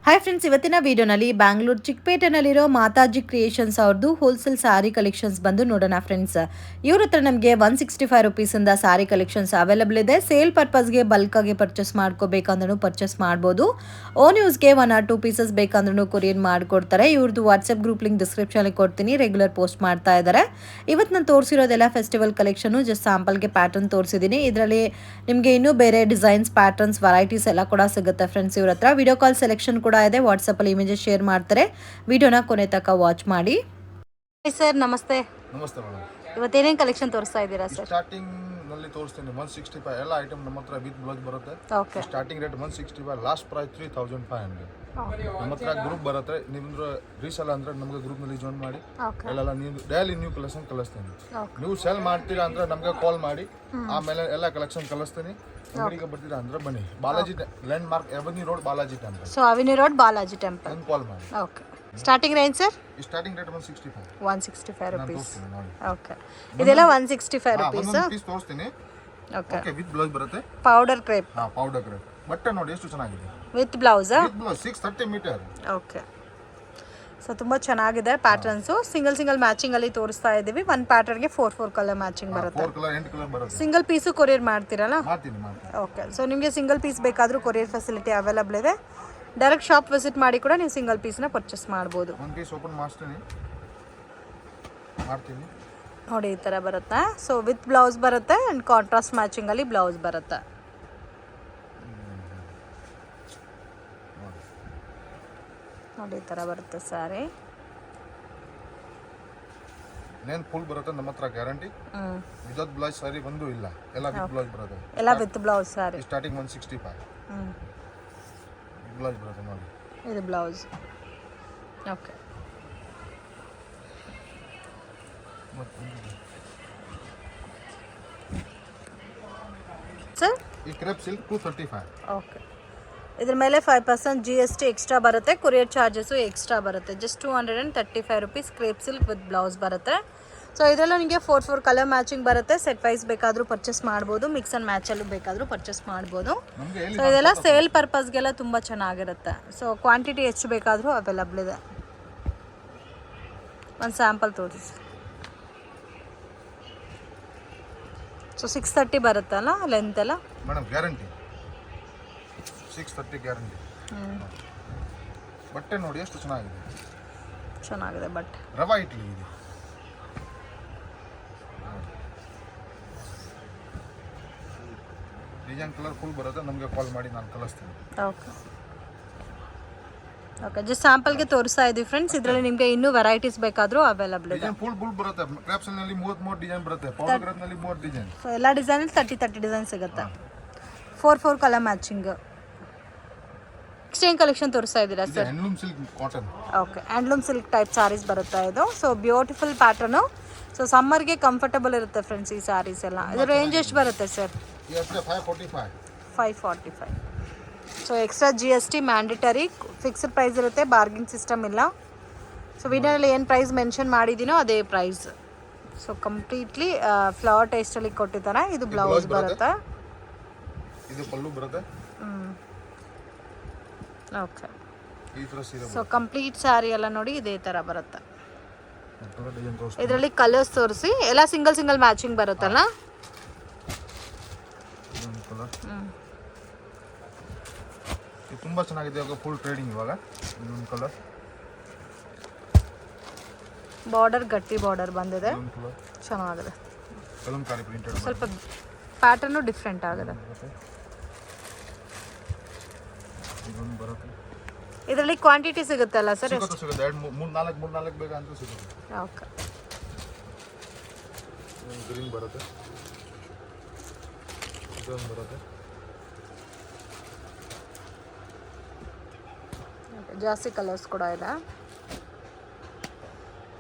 Hi friends, ಇವತ್ತಿನ ವಿಡಿಯೋನಲ್ಲಿ Bangalore ಚಿಕ್ಕಪೇಟೆನಲ್ಲಿರೋ Mataji creations ಅವ್ರದ್ದು ಹೋಲ್ಸೇಲ್ ಸಾರಿ ಕಲೆಕ್ಷನ್ಸ್ ಬಂದು ನೋಡೋಣ ಫ್ರೆಂಡ್ಸ್. ಇವ್ರ ಹತ್ರ ನಮಗೆ 165 ರುಪೀಸಿಂದ ಸಾರಿ ಕಲೆಕ್ಷನ್ಸ್ ಅವೈಲಬಲ್ ಇದೆ. ಸೇಲ್ ಪರ್ಪಸ್ಗೆ ಬಲ್ಕಾಗಿ ಪರ್ಚೇಸ್ ಮಾಡ್ಕೋಬೇಕಂದ್ರೂ ಪರ್ಚೇಸ್ ಮಾಡ್ಬೋದು. ಓನ್ ಯೂಸ್ಗೆ 1 or 2 ಪೀಸಸ್ ಬೇಕಂದ್ರೂ ಕೊರಿಯರ್ ಮಾಡಿಕೊಡ್ತಾರೆ. ಇವ್ರದ್ದು ವಾಟ್ಸಪ್ ಗ್ರೂಪ್ ಲಿಂಕ್ ಡಿಸ್ಕ್ರಿಪ್ಷನ್ಗೆ ಕೊಡ್ತೀನಿ. ರೆಗ್ಯುಲರ್ ಪೋಸ್ಟ್ ಮಾಡ್ತಾ ಇದ್ದಾರೆ. ಇವತ್ತು ನಾನು ತೋರಿಸಿರೋದೆಲ್ಲ ಫೆಸ್ಟಿವಲ್ ಕಲೆಕ್ಷನು, ಜಸ್ಟ್ ಸ್ಯಾಂಪಲ್ಗೆ ಪ್ಯಾಟರ್ನ್ ತೋರಿಸಿದ್ದೀನಿ. ಇದರಲ್ಲಿ ನಿಮಗೆ ಇನ್ನೂ ಬೇರೆ ಡಿಸೈನ್ಸ್, ಪ್ಯಾಟರ್ನ್ಸ್, ವೆರೈಟೀಸ್ ಎಲ್ಲ ಕೂಡ ಸಿಗುತ್ತೆ ಫ್ರೆಂಡ್ಸ್. ಇವ್ರ ಹತ್ರ ವಿಡಿಯೋ ಕಾಲ್ ಸೆಲೆಕ್ಷನ್ ಕೂಡ ಇದೆ. ವಾಟ್ಸಪ್ಪಲ್ಲಿ ಇಮೇಜಸ್ ಶೇರ್ ಮಾಡ್ತಾರೆ. ವಿಡಿಯೋನ ಕೊನೆ ತನಕ ವಾಚ್ ಮಾಡಿ. ಸರ್ ನಮಸ್ತೆ. ನಮಸ್ತೆ ಮೇಡಮ್. ಇವತ್ತೇನೇನು ಕಲೆಕ್ಷನ್ ತೋರಿಸ್ತಾ ಇದ್ದೀರಾ ಸರ್? ಸ್ಟಾರ್ಟಿಂಗ್ ನಲ್ಲಿ ತೋರಿಸ್ತೀನಿ 165 ಎಲ್ಲ ಐಟಮ್ ನಮ್ಮ ಹತ್ರ ವಿತ್ ಬ್ಲೌಸ್ ಬರುತ್ತೆ. Okay. Starting rate 165, last price 3500. ನಮ್ಮ ಹತ್ರ ಗ್ರೂಪ್ ಬರುತ್ತೆ. ನಿಮ್ದು ರೀಸೆಲ್ ಅಂದ್ರೆ ನಮಗೆ ಗ್ರೂಪ್ ನಲ್ಲಿ ಜಾಯಿನ್ ಮಾಡಿ ಎಲ್ಲ ನೀವು ಡೈಲಿ ನ್ಯೂ ಕಲೆಕ್ಷನ್ ಕಳಿಸ್ತೀನಿ. ನೀವು ಸೆಲ್ ಮಾಡ್ತೀರಾ ಅಂದ್ರೆ ನಮಗೆ ಕಾಲ್ ಮಾಡಿ, ಆಮೇಲೆ ಎಲ್ಲ ಕಲೆಕ್ಷನ್ ಕಳಿಸ್ತೀನಿ. ಅಂಗಡಿಗೆ ಬರ್ತೀರಾ ಅಂದ್ರೆ ಬನ್ನಿ. Balaji landmark avenue road, Balaji temple. So avenue road, Balaji temple. Call ಮಾಡಿ. Okay. Starting range sir? Starting rate 165. 165 rupees. Okay. ಇದೆಲ್ಲ 165 ರುಪೀಸ್. ಪೀಸ್ ತೋರಿಸ್ತೀನಿ. ಓಕೆ. ಓಕೆ, ವಿತ್ ಬ್ಲೌಸ್ ಬರುತ್ತೆ. Powder crepe. Powder crepe. ಬಟ್ಟೆ ನೋಡಿ ಎಷ್ಟು ಚೆನ್ನಾಗಿದೆ. With blouse. With blouse 630 metre. Okay. So ತುಂಬ ಚೆನ್ನಾಗಿದೆ ಪ್ಯಾಟರ್ನ್ಸು. ಸಿಂಗಲ್ ಮ್ಯಾಚಿಂಗ್ ಅಲ್ಲಿ ತೋರಿಸ್ತಾ ಇದ್ದೀವಿ. ಒಂದು ಪ್ಯಾಟರ್ನ್ಗೆ 4 ಕಲರ್ ಮ್ಯಾಚಿಂಗ್ ಬರುತ್ತೆ. 4 ಕಲರ್ 8 ಕಲರ್ ಬರುತ್ತೆ. ಸಿಂಗಲ್ ಪೀಸು ಕೊರಿಯರ್ ಮಾಡ್ತೀರಲ್ಲ? ಮಾಡ್ತೀನಿ. ಓಕೆ. ಸೊ ನಿಮಗೆ ಸಿಂಗಲ್ ಪೀಸ್ ಬೇಕಾದರೂ ಕೊರಿಯರ್ ಫೆಸಿಲಿಟಿ ಅವೈಲಬಲ್ ಇದೆ. ಡೈರೆಕ್ಟ್ ಶಾಪ್ ವಿಸಿಟ್ ಮಾಡಿ ಕೂಡ ನೀವು ಸಿಂಗಲ್ ಪೀಸ್ನ ಪರ್ಚೇಸ್ ಮಾಡ್ಬೋದು. ಒಂದು ಪೀಸ್ ಓಪನ್ ಮಾಡ್ತೀನಿ. ನೋಡಿ, ಈ ಥರ ಬರುತ್ತೆ. ಸೊ ವಿತ್ ಬ್ಲೌಸ್ ಬರುತ್ತೆ ಆ್ಯಂಡ್ ಕಾಂಟ್ರಾಸ್ಟ್ ಮ್ಯಾಚಿಂಗಲ್ಲಿ ಬ್ಲೌಸ್ ಬರುತ್ತೆ. ನೋಡಿ, ಈ ಥರ ಬರುತ್ತೆ ಸ್ಯಾರಿ. ನೇನ್ ಫುಲ್ ಬರುತ್ತೆ ನಮ್ಮ ಹತ್ರ, ಗ್ಯಾರಂಟಿ. ವಿದೌಟ್ ಬ್ಲೌಸ್ ಸಾರಿ ಬಂದು ಇಲ್ಲ, ಎಲ್ಲ ವಿತ್ ಬ್ಲೌಸ್ ಬರುತ್ತೆ. ಎಲ್ಲ with blouse sorry. Starting 165 blouse ಬರುತ್ತೆ ನೋಡಿ. ಇದು ಬ್ಲೌಸ್. ಓಕೆ. ಸರ್ ಈ ಕ್ರೇಪ್ ಸಿಲ್ಕ್ 235. ಓಕೆ. ಇದ್ರ ಮೇಲೆ 5% GST ಎಕ್ಸ್ಟ್ರಾ ಬರುತ್ತೆ. ಕೊರಿಯರ್ ಚಾರ್ಜಸ್ಸು ಎಕ್ಸ್ಟ್ರಾ ಬರುತ್ತೆ. Just 235 rupees crepe silk with blouse ಬರುತ್ತೆ. ಸೊ ಇದರಲ್ಲೂ ನಿಮಗೆ 4 ಕಲರ್ ಮ್ಯಾಚಿಂಗ್ ಬರುತ್ತೆ. ಸೆಟ್ ವೈಸ್ ಬೇಕಾದರೂ ಪರ್ಚೇಸ್ ಮಾಡ್ಬೋದು, ಮಿಕ್ಸ್ ಆ್ಯಂಡ್ ಮ್ಯಾಚಲ್ಲೂ ಬೇಕಾದರೂ ಪರ್ಚೇಸ್ ಮಾಡ್ಬೋದು. ಸೊ ಇದೆಲ್ಲ ಸೇಲ್ ಪರ್ಪಸ್ಗೆಲ್ಲ ತುಂಬ ಚೆನ್ನಾಗಿರುತ್ತೆ. ಸೊ ಕ್ವಾಂಟಿಟಿ ಎಷ್ಟು ಬೇಕಾದರೂ ಅವೈಲಬಲ್ ಇದೆ. ಒಂದು ಸ್ಯಾಂಪಲ್ ತೋರಿಸಿ. ಸೊ 630 ಬರುತ್ತಲ್ಲ ಲೆಂತ್ ಎಲ್ಲ? Madam guarantee 630 guarantee. ಬಟ್ಟೆ ನೋಡಿ ಎಷ್ಟು ಚೆನ್ನಾಗಿದೆ ಬಟ್ಟೆ. ರವಾ ಇಡ್ಲಿ ಇದೆ. ಡಿಸೈನ್ ಕಲರ್ ಫುಲ್ ಬರುತ್ತೆ. ನಮಗೆ ಕಾಲ್ ಮಾಡಿ, ನಾನು ಕಳಿಸ್ತೀನಿ. ಓಕೆ. ಜಸ್ಟ್ ಸ್ಯಾಂಪಲ್ಗೆ ತೋರಿಸ್ತಾ ಇದ್ದೀವಿ ಫ್ರೆಂಡ್ಸ್. ಇದರಲ್ಲಿ ನಿಮಗೆ ಇನ್ನೂ ವೆರೈಟೀಸ್ ಬೇಕಾದರೂ ಅವೈಲಬಲ್ ಇದೆ. ಫುಲ್ ಬರುತ್ತೆ. ಕ್ರಾಪ್ಸ್ ನಲ್ಲಿ 33 ಡಿಸೈನ್ ಬರುತ್ತೆ. ಪೌಡರ್ ಕ್ರಾಪ್ ನಲ್ಲಿ 3 ಡಿಸೈನ್. ಸೊ ಎಲ್ಲ ಡಿಸೈನಲ್ಲಿ 30 ಡಿಸೈನ್ ಸಿಗುತ್ತೆ. 4 ಕಲರ್ ಮ್ಯಾಚಿಂಗ್. ನೆಕ್ಸ್ಟ್ ಏನು ಕಲೆಕ್ಷನ್ ತೋರಿಸ್ತಾ ಇದ್ದೀರಾ sir? Handloom silk cotton. Okay. Handloom silk type saris ಬರುತ್ತೆ ಇದು. So beautiful pattern. ಸೊ ಸಮ್ಮರ್ಗೆ ಕಂಫರ್ಟಬಲ್ ಇರುತ್ತೆ ಫ್ರೆಂಡ್ಸ್ ಈ ಸಾರೀಸ್ ಎಲ್ಲ. ಇದು ರೇಂಜ್ ಎಷ್ಟು ಬರುತ್ತೆ sir? 545. So extra GST mandatory. Fixed price ಇರುತ್ತೆ, ಬಾರ್ಗಿಂಗ್ ಸಿಸ್ಟಮ್ ಇಲ್ಲ. ಸೊ ವಿಡಿಯೋನಲ್ಲಿ ಏನು ಪ್ರೈಸ್ ಮೆನ್ಷನ್ ಮಾಡಿದ್ದೀನೋ ಅದೇ ಪ್ರೈಸ್. ಸೊ ಕಂಪ್ಲೀಟ್ಲಿ ಫ್ಲವರ್ ಟೇಸ್ಟಲ್ಲಿ ಕೊಟ್ಟಿದ್ದಾರೆ. ಇದು ಬ್ಲೌಸ್ ಬರುತ್ತೆ. ಇದು ಪಲ್ಲು ಬರುತ್ತೆ. ಓಕೆ. ಸೊ ಕಂಪ್ಲೀಟ್ ಸ್ಯಾರಿ ಎಲ್ಲ ನೋಡಿ ಇದೇ ಥರ ಬರುತ್ತೆ. ಇದರಲ್ಲಿ ಕಲರ್ಸ್ ತೋರಿಸಿ. ಎಲ್ಲ ಸಿಂಗಲ್ ಮ್ಯಾಚಿಂಗ್ ಬರುತ್ತಲ್ಲ? ತುಂಬಾ ಚೆನ್ನಾಗಿದೆ. ಇವಾಗ ಫುಲ್ ಟ್ರೇಡಿಂಗ್. ಇವಾಗ ಇನ್ನೊಂದು ಕಲರ್. ಬಾರ್ಡರ್ ಗಟ್ಟಿ ಬಾರ್ಡರ್ ಬಂದಿದೆ, ಚೆನ್ನಾಗಿದೆ. ಕಲಂಕಾರಿ ಪ್ರಿಂಟೆಡ್. ಸ್ವಲ್ಪ ಪ್ಯಾಟರ್ನು ಡಿಫ್ರೆಂಟ್ ಆಗಿದೆ. ಇದರಲ್ಲಿ ಕ್ವಾಂಟಿಟಿ ಸಿಗುತ್ತಲ್ಲ ಸರ್? ಸಿಗುತ್ತೆ. 3-4 ಬೇಗ ಅಂತ ಸಿಗುತ್ತೆ. ಓಕೆ. ಗ್ರೀನ್ ಬರುತ್ತೆ. ಇದೊಂದು ಬರುತ್ತೆ. ಜಾಸ್ತಿ ಕಲರ್ಸ್ ಕೂಡ ಇದೆ.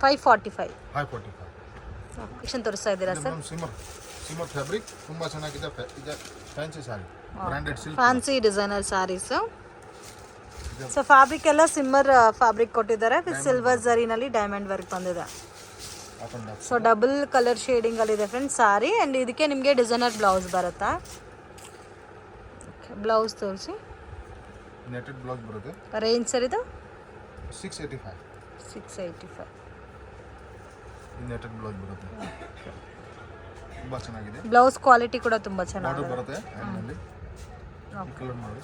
545 ಕಲೆಕ್ಷನ್ ತೋರಿಸ್ತಾ ಇದ್ದೀರಾ ಸರ್? ಸಿಮರ್ ಫ್ಯಾಬ್ರಿಕ್ ತುಂಬಾ ಚೆನ್ನಾಗಿದೆ. ಇದು fancy sari, branded silk, fancy designer saris. So fabric ಎಲ್ಲ ಸಿಮ್ಮರ್ ಫ್ಯಾಬ್ರಿಕ್ ಕೊಟ್ಟಿದ್ದಾರೆ. ವಿತ್ ಸಿಲ್ವರ್ ಜರಿನಲ್ಲಿ ಡೈಮಂಡ್ ವರ್ಕ್ ಬಂದಿದೆ. ಸೊ ಡಬಲ್ ಕಲರ್ ಶೇಡಿಂಗ್ ಅಲ್ಲಿ ಇದೆ ಫ್ರೆಂಡ್ಸ್ ಸಾರಿ. ಆ್ಯಂಡ್ ಇದಕ್ಕೆ ನಿಮಗೆ ಡಿಸೈನರ್ ಬ್ಲೌಸ್ ಬರುತ್ತಾ? ಬ್ಲೌಸ್ ತೋರಿಸಿ. ನೆಟೆಡ್ ಬ್ಲೌಸ್ ಬರುತ್ತೆ. ರೇಂಜ್ ಸರ್ ಇದು 685. 685. ಈ ನೆಟೆಡ್ ಬ್ಲೌಸ್ ಬರುತ್ತೆ. ತುಂಬ ಚೆನ್ನಾಗಿದೆ. ಬ್ಲೌಸ್ ಕ್ವಾಲಿಟಿ ಕೂಡ ತುಂಬ ಬಾರ್ಡರ್ ಚೆನ್ನಾಗಿದೆ. ಬರುತ್ತೆ ಹ್ಯಾಂಡ್ನಲ್ಲಿ. ಈ ಕಲರ್ ನೋಡಿ,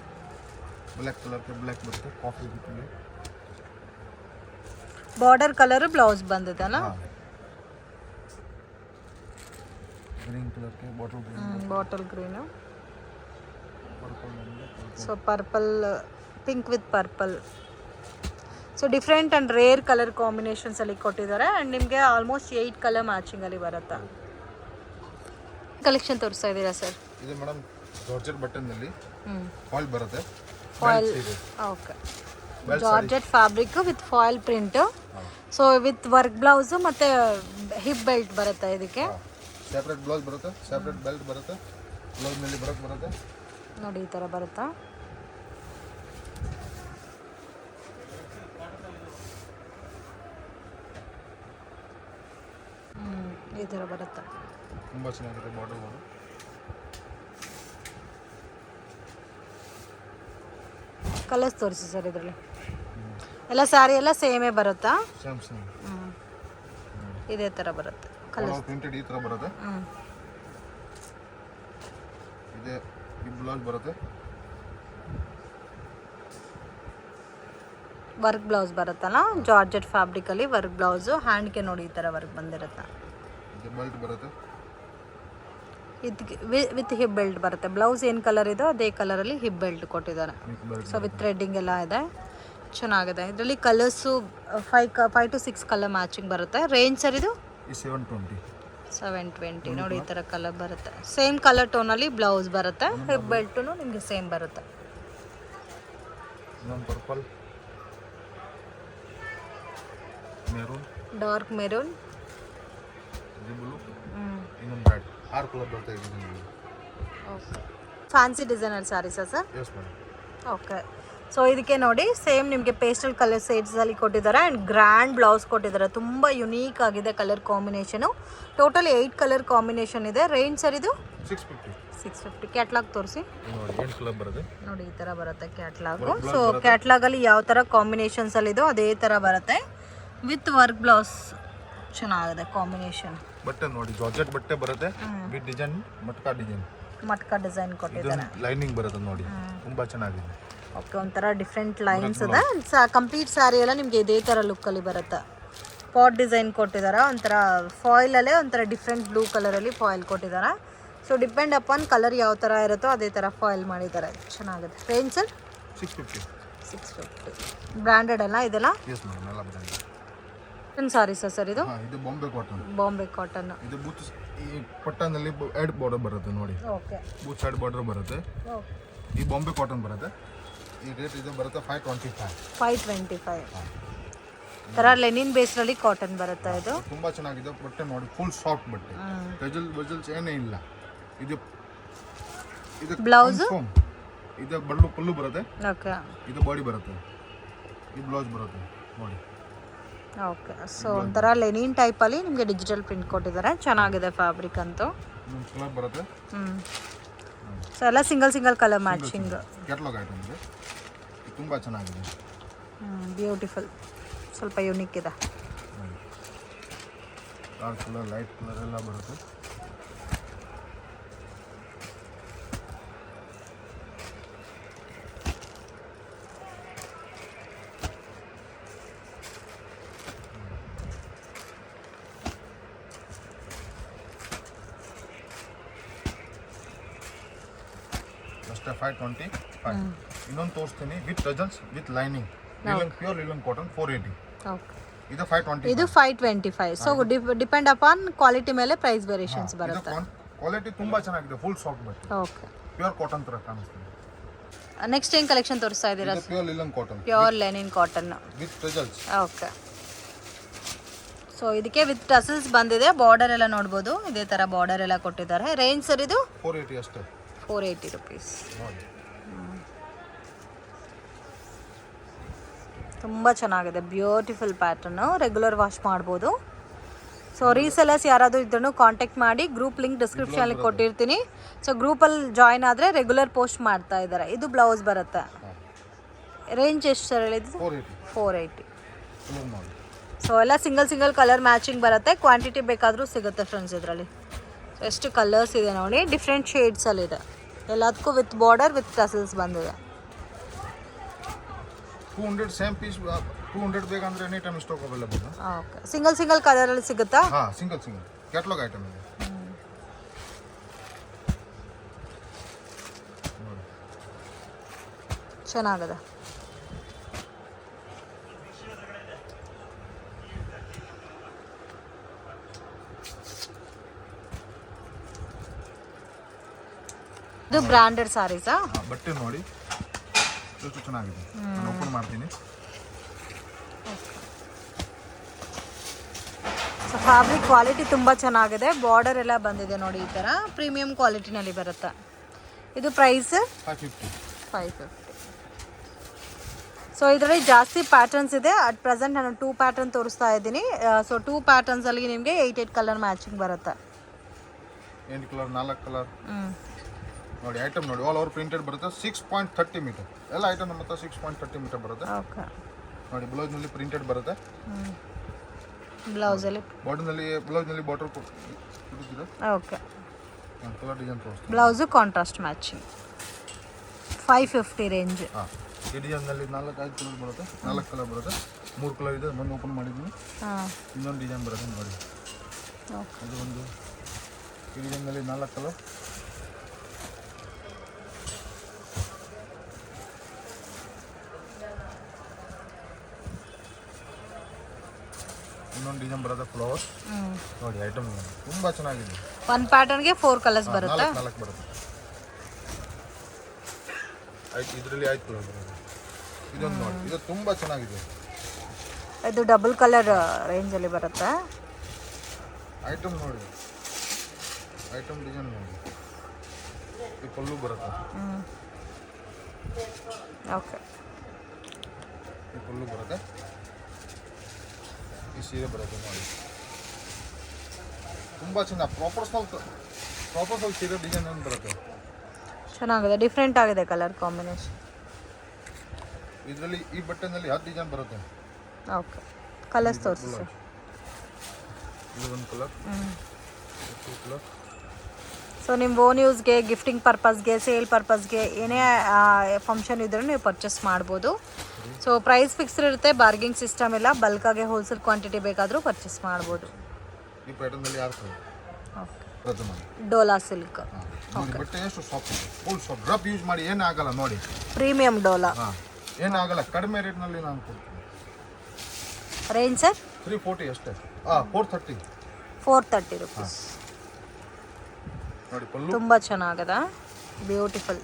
ಬ್ಲ್ಯಾಕ್ ಕಲರ್ಗೆ ಬ್ಲ್ಯಾಕ್ ಬರುತ್ತೆ, ಕಾಫಿ ಬಿಟ್ಟಲ್ಲಿ. ಬಾರ್ಡರ್ ಕಲರ್ ಬ್ಲೌಸ್ ಬಂದಿದೆ ಅಲ್ಲ. ಗ್ರೀನ್ ಕಲರ್ಗೆ bottle green, bottle green. Purple, so purple, pink with purple. So different and rare colour ಕಾಂಬಿನೇಷನ್ಸಲ್ಲಿ ಕೊಟ್ಟಿದ್ದಾರೆ. ಆ್ಯಂಡ್ ನಿಮಗೆ ಆಲ್ಮೋಸ್ಟ್ 8 ಕಲರ್ ಮ್ಯಾಚಿಂಗಲ್ಲಿ ಬರುತ್ತೆ. ಕಲೆಕ್ಷನ್ ತೋರಿಸ್ತಾ ಇದ್ದೀರಾ ಸರ್? ಇದು ಮೇಡಮ್ ಜಾರ್ಜೆಟ್ ಬಟನ್ನಲ್ಲಿ ಫಾಯಿಲ್ ಬರುತ್ತೆ. Foil, okay. Georgette fabric with foil print. So with work blouse ಮತ್ತು hip belt ಬರುತ್ತೆ ಇದಕ್ಕೆ. ಸೆಪ್ರೇಟ್ ಬ್ಲೌಸ್ ಬರುತ್ತೆ, ಸೆಪ್ರೇಟ್ ಬೆಲ್ಟ್ ಬರುತ್ತೆ, ಬ್ಲೌಸ್ ಮೇಲೆ ಬರುತ್ತೆ. ನೋಡಿ ಈ ಥರ ಬರುತ್ತಾ. ಈ ಥರ ಬರುತ್ತೆ. ತುಂಬ ಚೆನ್ನಾಗಿದೆ ಬಾರ್ಡರ್. ಕಲರ್ಸ್ ತೋರಿಸಿ ಸರ್ ಇದರಲ್ಲಿ. ಎಲ್ಲ ಸ್ಯಾರಿ ಎಲ್ಲ ಸೇಮೇ ಬರುತ್ತಾ? Same same. ಇದೇ ಥರ ಬರುತ್ತೆ ಕಲರ್ಸ್. ಪ್ರಿಂಟೆಡ್ ಈ ಥರ ಬರುತ್ತೆ. ಇದೆ ಈ ಬ್ಲೌಸ್ ಬರುತ್ತೆ. ವರ್ಕ್ ಬ್ಲೌಸ್ ಬರುತ್ತಲ್ಲ, ಜಾರ್ಜೆಟ್ ಫ್ಯಾಬ್ರಿಕಲ್ಲಿ ವರ್ಕ್ ಬ್ಲೌಸು. ಹ್ಯಾಂಡ್ಗೆ ನೋಡಿ ಈ ಥರ ವರ್ಕ್ ಬಂದಿರುತ್ತೆ. ಇದು ಬೆಲ್ಟ್ ಬರುತ್ತೆ. ಇದಕ್ಕೆ ವಿತ್ ಹಿಪ್ ಬೆಲ್ಟ್ ಬರುತ್ತೆ. ಬ್ಲೌಸ್ ಏನು ಕಲರ್ ಇದೋ ಅದೇ ಕಲರಲ್ಲಿ ಹಿಪ್ ಬೆಲ್ಟ್ ಕೊಟ್ಟಿದ್ದಾರೆ. ಸೊ ವಿತ್ ಥ್ರೆಡ್ಡಿಂಗ್ ಎಲ್ಲ ಇದೆ, ಚೆನ್ನಾಗಿದೆ. ಇದರಲ್ಲಿ ಕಲರ್ಸು 5 to 6 ಕಲರ್ ಮ್ಯಾಚಿಂಗ್ ಬರುತ್ತೆ. ರೇಂಜ್ ಸರ್ ಇದು 720. ನೋಡಿ ಈ ಥರ ಕಲರ್ ಬರುತ್ತೆ. ಸೇಮ್ ಕಲರ್ ಟೋನಲ್ಲಿ ಬ್ಲೌಸ್ ಬರುತ್ತೆ. ಹಿಪ್ ಬೆಲ್ಟು ನಿಮಗೆ ಸೇಮ್ ಬರುತ್ತೆ. Purple, maroon, dark maroon, blue, ಇನ್ನೊಂದು ರೆಡ್. 6 ಕಲರ್ ಬರುತ್ತೆ ಇದರಲ್ಲಿ. ಓಕೆ. ಫ್ಯಾನ್ಸಿ ಡಿಸೈನರ್ ಸ್ಯಾರೀಸಾ sir? Yes madam. Okay. So ಇದಕ್ಕೆ ನೋಡಿ ಸೇಮ್ ನಿಮಗೆ ಪೇಸ್ಟಲ್ ಕಲರ್ ಶೇಡ್ಸಲ್ಲಿ ಕೊಟ್ಟಿದ್ದಾರೆ. ಆ್ಯಂಡ್ ಗ್ರ್ಯಾಂಡ್ ಬ್ಲೌಸ್ ಕೊಟ್ಟಿದ್ದಾರೆ. ತುಂಬ ಯುನೀಕ್ ಆಗಿದೆ colour combination. Total 8 colour combination ಇದೆ. ರೇಂಜ್ ಸರ್ ಇದು 650. ಕ್ಯಾಟ್ಲಾಗ್ ತೋರಿಸಿ. ನೋಡಿ 8 ಕಲರ್ ಬರುತ್ತೆ. ನೋಡಿ ಈ ಥರ ಬರುತ್ತೆ ಕ್ಯಾಟ್ಲಾಗು. ಸೊ ಕ್ಯಾಟ್ಲಾಗಲ್ಲಿ ಯಾವ ಥರ ಕಾಂಬಿನೇಷನ್ಸಲ್ಲಿ ಇದೋ ಅದೇ ಥರ ಬರುತ್ತೆ. ವಿತ್ ವರ್ಕ್ ಬ್ಲೌಸ್ ಚೆನ್ನಾಗಿದೆ ಕಾಂಬಿನೇಷನ್. ಬಟ್ಟೆ ನೋಡಿ ಜಾರ್ಜೆಟ್ ಬಟ್ಟೆ ಬರುತ್ತೆ. ವಿತ್ ಡಿಸೈನ್ ಮಟ್ಕಾ ಡಿಸೈನ್ ಕೊಟ್ಟಿದ್ದಾರೆ. ಲೈನಿಂಗ್ ಬರುತ್ತೆ ನೋಡಿ, ತುಂಬ ಚೆನ್ನಾಗಿದೆ. ಓಕೆ. ಒಂಥರ ಡಿಫ್ರೆಂಟ್ ಲೈನ್ಸ್ ಇದೆ. ಕಂಪ್ಲೀಟ್ ಸ್ಯಾರಿ ಎಲ್ಲ ನಿಮಗೆ ಇದೇ ಥರ ಲುಕ್ಕಲ್ಲಿ ಬರುತ್ತೆ. ಪಾಟ್ ಡಿಸೈನ್ ಕೊಟ್ಟಿದ್ದಾರೆ. ಒಂಥರ ಫಾಯಿಲಲ್ಲೇ ಒಂಥರ ಡಿಫ್ರೆಂಟ್ ಬ್ಲೂ ಕಲರಲ್ಲಿ ಫಾಯಿಲ್ ಕೊಟ್ಟಿದ್ದಾರೆ. ಸೊ ಡಿಪೆಂಡ್ ಅಪಾನ್ ಕಲರ್ ಯಾವ ಥರ ಇರುತ್ತೋ ಅದೇ ಥರ ಫಾಯಿಲ್ ಮಾಡಿದ್ದಾರೆ. ಚೆನ್ನಾಗಿದೆ. Range sir 650. ಬ್ರ್ಯಾಂಡೆಡ್ ಅಲ್ಲ ಇದೆಲ್ಲ? ಸಾರೀಸಾ ಸರ್ ಇದು? ಇದು ಬಾಂಬೆ ಕಾಟನ್. ಬಾಂಬೆ ಕಾಟನ್. ಇದು ಬೂತ್ ಈ ಪಟ್ಟನಲ್ಲಿ ಎಡ್ ಬಾರ್ಡರ್ ಬರುತ್ತೆ ನೋಡಿ. ಓಕೆ. ಬೂತ್ ಸೈಡ್ ಬಾರ್ಡರ್ ಬರುತ್ತೆ. ಈ ಬಾಂಬೆ ಕಾಟನ್ ಬರುತ್ತೆ. ಈ ರೇಟ್ ಇದು ಬರುತ್ತೆ 525. ಥರ ಲೆನಿನ್ ಬೇಸ್ನಲ್ಲಿ ಕಾಟನ್ ಬರುತ್ತೆ ಇದು. ತುಂಬ ಚೆನ್ನಾಗಿದೆ ಬಟ್ಟೆ ನೋಡಿ, ಫುಲ್ ಸಾಫ್ಟ್ ಬಟ್ಟೆ. ವೆಜಲ್ಸ್ ಏನೇ ಇಲ್ಲ. ಇದು ಬ್ಲೌಸ್ ಇದು ಪಲ್ಲು ಬರುತ್ತೆ. ಓಕೆ. ಇದು ಬಾಡಿ ಬರುತ್ತೆ. ಈ ಬ್ಲೌಸ್ ಬರುತ್ತೆ ನೋಡಿ. ಓಕೆ. ಸೊ ಒಂಥರ ಲೆನಿನ್ ಟೈಪಲ್ಲಿ ನಿಮಗೆ ಡಿಜಿಟಲ್ ಪ್ರಿಂಟ್ ಕೊಟ್ಟಿದ್ದಾರೆ. ಚೆನ್ನಾಗಿದೆ ಫ್ಯಾಬ್ರಿಕ್ ಅಂತೂ. ಕಲರ್ ಬರುತ್ತೆ. ಸೊ ಎಲ್ಲ single colour matching. Catalogue item ಇದೆ. ತುಂಬ ಚೆನ್ನಾಗಿದೆ. ಬ್ಯೂಟಿಫುಲ್. ಸ್ವಲ್ಪ ಯೂನಿಕ್ ಇದೆ. ಡಾರ್ಕ್ ಕಲರ್, ಲೈಟ್ ಕಲರ್ ಎಲ್ಲ ಬರುತ್ತೆ. ಅಷ್ಟೇ 525. ಇನ್ನೊಂದು ತೋರಿಸ್ತೀನಿ with ಟಜಲ್ಸ್ with lining. Pure linen cotton 480. Okay. ಇದು 520. ಇದು 525. ಸೊ ಡಿಪೆಂಡ್ ಅಪಾನ್ ಕ್ವಾಲಿಟಿ ಮೇಲೆ ಪ್ರೈಸ್ ವೇರಿಯೇಷನ್ಸ್ ಬರುತ್ತೆ. ಕ್ವಾಲಿಟಿ ತುಂಬಾ ಚೆನ್ನಾಗಿದೆ, ಫುಲ್ ಸಾಫ್ಟ್ ಬರುತ್ತೆ. ಓಕೆ. ಪ್ಯೂರ್ ಕಾಟನ್ ತರ ಕಾಣಿಸ್ತಿದೆ. ನೆಕ್ಸ್ಟ್ ಏನು ಕಲೆಕ್ಷನ್ ತೋರಿಸ್ತಾ ಇದ್ದೀರಾ? Pure linen cotton. Pure Lenin cotton with ಟಜಲ್ಸ್. Okay. So ಇದಕ್ಕೆ ವಿತ್ ಟಸಲ್ಸ್ ಬಂದಿದೆ. ಬಾರ್ಡರ್ ಎಲ್ಲ ನೋಡ್ಬೋದು. ಇದೇ ಥರ ಬಾರ್ಡರ್ ಎಲ್ಲ ಕೊಟ್ಟಿದ್ದಾರೆ. ರೇಂಜ್ ಸರ್ ಇದು 480 ಅಷ್ಟೇ. 480 rupees. ತುಂಬ ಚೆನ್ನಾಗಿದೆ. Beautiful pattern. ರೆಗ್ಯುಲರ್ ವಾಶ್ ಮಾಡ್ಬೋದು. ಸೊ ರೀಸೆಲ್ಲರ್ಸ್ ಯಾರಾದರೂ ಇದ್ರೂ ಕಾಂಟ್ಯಾಕ್ಟ್ ಮಾಡಿ. ಗ್ರೂಪ್ ಲಿಂಕ್ ಡಿಸ್ಕ್ರಿಪ್ಷನಲ್ಲಿ ಕೊಟ್ಟಿರ್ತೀನಿ. ಸೊ ಗ್ರೂಪಲ್ಲಿ ಜಾಯ್ನ್ ಆದರೆ ರೆಗ್ಯುಲರ್ ಪೋಸ್ಟ್ ಮಾಡ್ತಾ ಇದ್ದಾರೆ. ಇದು ಬ್ಲೌಸ್ ಬರುತ್ತೆ. ರೇಂಜ್ ಎಷ್ಟು ಸರ್ ಹೇಳಿದ್ದು? 480 480. ನೋಡಿ. ಸೊ ಎಲ್ಲ ಸಿಂಗಲ್ ಕಲರ್ ಮ್ಯಾಚಿಂಗ್ ಬರುತ್ತೆ. ಕ್ವಾಂಟಿಟಿ ಬೇಕಾದರೂ ಸಿಗುತ್ತೆ ಫ್ರೆಂಡ್ಸ್ ಇದರಲ್ಲಿ. ಎಷ್ಟು ಕಲರ್ಸ್ ಇದೆ ನೋಡಿ, ಡಿಫ್ರೆಂಟ್ ಶೇಡ್ಸಲ್ಲಿದೆ. ಎಲ್ಲದಕ್ಕೂ ವಿತ್ ಬಾರ್ಡರ್ ವಿತ್ ಟಸಲ್ಸ್ ಬಂದಿದೆ. 200 ಸೇಮ್ ಪೀಸ್ 200 ಬೇಕಂದ್ರೆ any time stock available. Okay, single ಕಲರಲ್ಲಿ ಸಿಗುತ್ತಾ? ಹಾಂ, ಸಿಂಗಲ್ ಕ್ಯಾಟ್ಲಾಗ್ ಐಟಮ್ ಇದೆ. ಚೆನ್ನಾಗಿದೆ. ಇದು ಬ್ರಾಂಡೆಡ್ ಸಾರೀಸಾ? ಬಟ್ಟೆ ನೋಡಿ ಎಷ್ಟು ಚೆನ್ನಾಗಿದೆ. ನಾನು ಓಪನ್ ಮಾಡ್ತೀನಿ. ಸೊ ಫ್ಯಾಬ್ರಿಕ್ ಕ್ವಾಲಿಟಿ ತುಂಬ ಚೆನ್ನಾಗಿದೆ. ಬಾರ್ಡರ್ ಎಲ್ಲ ಬಂದಿದೆ ನೋಡಿ, ಈ ಥರ ಪ್ರೀಮಿಯಂ ಕ್ವಾಲಿಟಿನಲ್ಲಿ ಬರುತ್ತೆ. ಇದು ಪ್ರೈಸ್ 550. ಸೊ ಇದರಲ್ಲಿ ಜಾಸ್ತಿ ಪ್ಯಾಟರ್ನ್ಸ್ ಇದೆ. ಅಟ್ ಪ್ರೆಸೆಂಟ್ ನಾನು 2 ಪ್ಯಾಟರ್ನ್ ತೋರಿಸ್ತಾ ಇದ್ದೀನಿ. ಸೊ 2 ಪ್ಯಾಟರ್ನ್ಸಲ್ಲಿ ನಿಮಗೆ 8 ಕಲರ್ ಮ್ಯಾಚಿಂಗ್ ಬರುತ್ತೆ. 8 ಕಲರ್ 4 ಕಲರ್ ನೋಡಿ. ಐಟಮ್ ನೋಡಿ, ಆಲ್ ಓವರ್ ಪ್ರಿಂಟೆಡ್ ಬರುತ್ತೆ. 6.30 ಮೀಟರ್ ಎಲ್ಲ ಐಟಮ್ ನಮ್ಮ ಹತ್ರ 6.30 ಮೀಟರ್ ಬರುತ್ತೆ. ಓಕೆ ನೋಡಿ, ಬ್ಲೌಸ್ನಲ್ಲಿ ಪ್ರಿಂಟೆಡ್ ಬರುತ್ತೆ. ಬ್ಲೌಸಲ್ಲಿ ಬ್ಲೌಸ್ನಲ್ಲಿ ಬಾರ್ಡರ್ ಕೊಟ್ಟಿದ್ದೀರಾ. ಓಕೆ, ಕಲರ್ ಡಿಸೈನ್ ತೋರಿಸ್ತೀನಿ. Blouse contrast matching. 550 ರೇಂಜ್. ಹಾಂ, ಈ ಡಿಸೈನ್ನಲ್ಲಿ 4-5 ಕಲರ್ ಬರುತ್ತೆ. 4 ಕಲರ್ ಬರುತ್ತೆ. 3 ಕಲರ್ ಇದೆ. ಒಂದು ಓಪನ್ ಮಾಡಿದ್ದೀನಿ. ಇನ್ನೊಂದು ಡಿಸೈನ್ ಬರುತ್ತೆ ನೋಡಿ. ಇದು ಒಂದು ಈ ಡಿಸೈನ್ನಲ್ಲಿ 4 ಕಲರ್. ಇನ್ನೊಂದು ಡಿಸೈನ್ ಬರುತ್ತೆ ಫ್ಲವರ್ ನೋಡಿ. ಐಟಮ್ ತುಂಬ ಚೆನ್ನಾಗಿದೆ. ಒಂದು ಪ್ಯಾಟರ್ನ್ಗೆ 4 ಕಲರ್ಸ್ ಬರುತ್ತೆ. 4 ಬರುತ್ತೆ. ಇದರಲ್ಲಿ 5 ಕಲರ್ ಬರುತ್ತೆ. ಇದೊಂದು ನೋಡಿ, ಇದು ತುಂಬ ಚೆನ್ನಾಗಿದೆ. ಇದು ಡಬಲ್ ಕಲರ್ ರೇಂಜಲ್ಲಿ ಬರುತ್ತೆ. ಐಟಮ್ ನೋಡಿ, ಐಟಮ್ ಡಿಸೈನ್ ನೋಡಿ. ಈ ಪಲ್ಲು ಬರುತ್ತೆ. ಓಕೆ, ಈ ಪಲ್ಲು ಬರುತ್ತೆ. ಈ ಸೀರೆ ಬರುತ್ತೆ ನೋಡಿ. ತುಂಬ ಚೆನ್ನಾಗಿ ಪ್ರಾಪರ್ಸ್ನಲ್ ಸೀರೆ ಡಿಸೈನ್ ಒಂದು ಬರುತ್ತೆ. ಚೆನ್ನಾಗಿದೆ, ಡಿಫ್ರೆಂಟ್ ಆಗಿದೆ ಕಲರ್ ಕಾಂಬಿನೇಷನ್. ಇದರಲ್ಲಿ ಈ ಬಟ್ಟೆನಲ್ಲಿ 10 ಡಿಸೈನ್ ಬರುತ್ತೆ. ಓಕೆ, ಕಲರ್ಸ್ ತೋರಿಸಿ ಸರ್. ಇದು ಒಂದು ಕಲರ್, 2 ಕಲರ್. ಸೊ ನಿಮ್ಮ ಓನ್ ಯೂಸ್ಗೆ, ಗಿಫ್ಟಿಂಗ್ ಪರ್ಪಸ್ಗೆ, ಸೇಲ್ ಪರ್ಪಸ್ಗೆ ಏನೇ ಫಂಕ್ಷನ್ ಇದ್ರೂ ನೀವು ಪರ್ಚೇಸ್ ಮಾಡ್ಬೋದು. ಸೊ ಪ್ರೈಸ್ ಫಿಕ್ಸ್ಡ್ ಇರುತ್ತೆ, ಬಾರ್ಗಿಂಗ್ ಸಿಸ್ಟಮ್ ಇಲ್ಲ. ಬಲ್ಕಾಗೆ ಹೋಲ್ಸೇಲ್ ಕ್ವಾಂಟಿಟಿ ಬೇಕಾದರೂ ಪರ್ಚೇಸ್ ಮಾಡ್ಬೋದು. ಈ ಪ್ಯಾಟರ್ನಲ್ಲಿ 6 ಕಲರ್. Okay, Dhola silk. ಬಟ್ಟೆ ಎಷ್ಟು ಸಾಫ್ಟ್ ಇದೆ, ಫುಲ್ ಸಾಫ್ಟ್. ಡ್ರಪ್ ಯೂಸ್ ಮಾಡಿ ಏನಾಗಲ್ಲ ನೋಡಿ. ಪ್ರೀಮಿಯಂ ಡೋಲಾ. ಏನಾಗಲ್ಲ, ಕಡಿಮೆ ರೇಟ್ನಲ್ಲಿ ನಾನು ಕೊಡ್ತೀನಿ. ರೇಂಜ್ ಸರ್ 340 ಅಷ್ಟೇ. 430 ರುಪೀಸ್. ನೋಡಿ, ಪಲ್ಲು ತುಂಬ ಚೆನ್ನಾಗಿದೆ, beautiful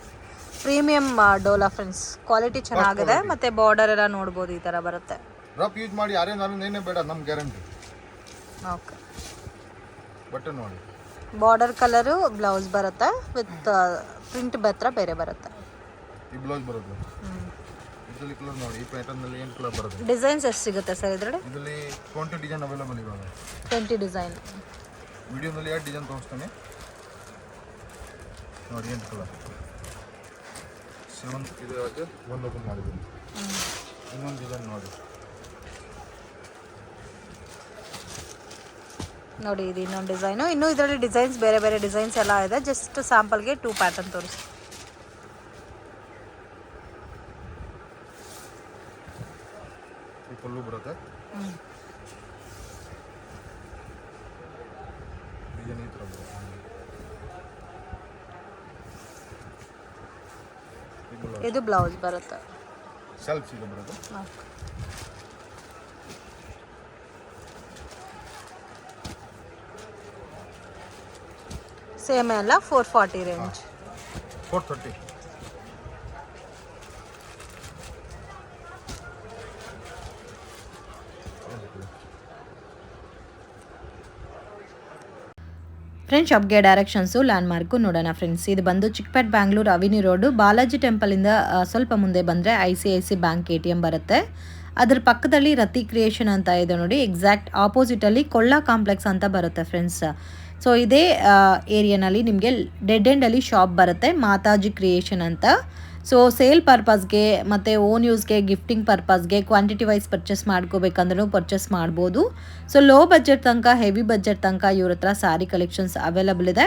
premium Dhola friends. Quality ಚೆನ್ನಾಗಿದೆ. ಮತ್ತು ಬಾರ್ಡರ್ ಎಲ್ಲ ನೋಡ್ಬೋದು, ಈ ಥರ ಬರುತ್ತೆ. ಡ್ರಪ್ ಯೂಸ್ ಮಾಡಿ ಯಾರೇ ನಾನು ಏನೇ ಬೇಡ, ನಮ್ಮ ಗ್ಯಾರಂಟಿ. ಓಕೆ, ಬಟ್ಟೆ ನೋಡಿ. ಬಾರ್ಡರ್ ಕಲರು ಬ್ಲೌಸ್ ಬರುತ್ತೆ ವಿತ್ ಪ್ರಿಂಟ್ ಮಾತ್ರ ಬೇರೆ ಬರುತ್ತೆ. ಈ ಬ್ಲೌಸ್ ಬರುತ್ತೆ. ಇದರಲ್ಲಿ ಕಲರ್ ನೋಡಿ. ಈ ಪ್ಯಾಟರ್ನಲ್ಲಿ 8 ಕಲರ್ ಬರುತ್ತೆ. ಡಿಸೈನ್ಸ್ ಎಷ್ಟು ಸಿಗುತ್ತೆ ಸರ್ ಇದರಲ್ಲಿ? ಇದರಲ್ಲಿ 20 ಡಿಸೈನ್ ಅವೈಲೇಬಲ್ ಇವಾಗ. 20 ಡಿಸೈನ್. ವಿಡಿಯೋನಲ್ಲಿ 8 ಡಿಸೈನ್ ತೋರಿಸ್ತಾನೆ ನೋಡಿ. 8 ಕಲರ್. 7 ಇದು ಆಯ್ತು. ಒಂದು ಓಪನ್ ಮಾಡಿದ್ದೀನಿ. ಇನ್ನೊಂದು ಡಿಸೈನ್ ನೋಡಿ. ನೋಡಿ, ಇದು ಇನ್ನೊಂದು ಡಿಸೈನು. ಇನ್ನೂ ಇದರಲ್ಲಿ ಡಿಸೈನ್ಸ್ ಬೇರೆ ಡಿಸೈನ್ಸ್ ಎಲ್ಲ ಇದೆ. ಜಸ್ಟ್ ಸ್ಯಾಂಪಲ್ಗೆ 2 ಪ್ಯಾಟರ್ನ್ ತೋರಿಸಿ. ಈ ಪಲ್ಲು ಬರುತ್ತೆ. ಡಿಸೈನ್ ಈ ಥರ ಬರುತ್ತೆ. ಇದು ಬ್ಲೌಸ್ ಬರುತ್ತೆ. ಸೆಲ್ಫ್ ಸೀರೆ ಬರುತ್ತೆ. ಸೇಮ್ ಎಲ್ಲ 440 ರೇಂಜ್. 430. ಫ್ರೆಂಡ್ಸ್, ಶಾಪ್ಗೆ ಡೈರೆಕ್ಷನ್ಸು ಲ್ಯಾಂಡ್ಮಾರ್ಕು ನೋಡೋಣ ಫ್ರೆಂಡ್ಸ್. ಇದು ಬಂದು ಚಿಕ್ಕಪೇಟ್ ಬ್ಯಾಂಗ್ಳೂರು ಅವಿನಿ ರೋಡು, ಬಾಲಾಜಿ ಟೆಂಪಲಿಂದ ಸ್ವಲ್ಪ ಮುಂದೆ ಬಂದರೆ ICICI ಬ್ಯಾಂಕ್ ATM ಬರುತ್ತೆ. ಅದ್ರ ಪಕ್ಕದಲ್ಲಿ ರತಿ ಕ್ರಿಯೇಷನ್ ಅಂತ ಇದೆ ನೋಡಿ. ಎಕ್ಸಾಕ್ಟ್ ಆಪೋಸಿಟಲ್ಲಿ ಕೊಳ್ಳ ಕಾಂಪ್ಲೆಕ್ಸ್ ಅಂತ ಬರುತ್ತೆ ಫ್ರೆಂಡ್ಸ್. ಸೊ ಇದೇ ಏರಿಯಾನಲ್ಲಿ ನಿಮಗೆ ಡೆಡ್ ಎಂಡಲ್ಲಿ ಶಾಪ್ ಬರುತ್ತೆ, ಮಾತಾಜಿ ಕ್ರಿಯೇಷನ್ ಅಂತ. ಸೊ ಸೇಲ್ ಪರ್ಪಸ್ಗೆ ಮತ್ತು ಓನ್ ಯೂಸ್ಗೆ ಗಿಫ್ಟಿಂಗ್ ಪರ್ಪಸ್ಗೆ ಕ್ವಾಂಟಿಟಿ ವೈಸ್ ಪರ್ಚೇಸ್ ಮಾಡ್ಕೋಬೇಕಂದ್ರೂ ಪರ್ಚೇಸ್ ಮಾಡ್ಬೋದು. ಸೊ ಲೋ ಬಜೆಟ್ ತನಕ ಹೆವಿ ಬಜೆಟ್ ತನಕ ಇವ್ರ ಹತ್ರ ಸ್ಯಾರಿ ಕಲೆಕ್ಷನ್ಸ್ ಅವೈಲಬಲ್ ಇದೆ.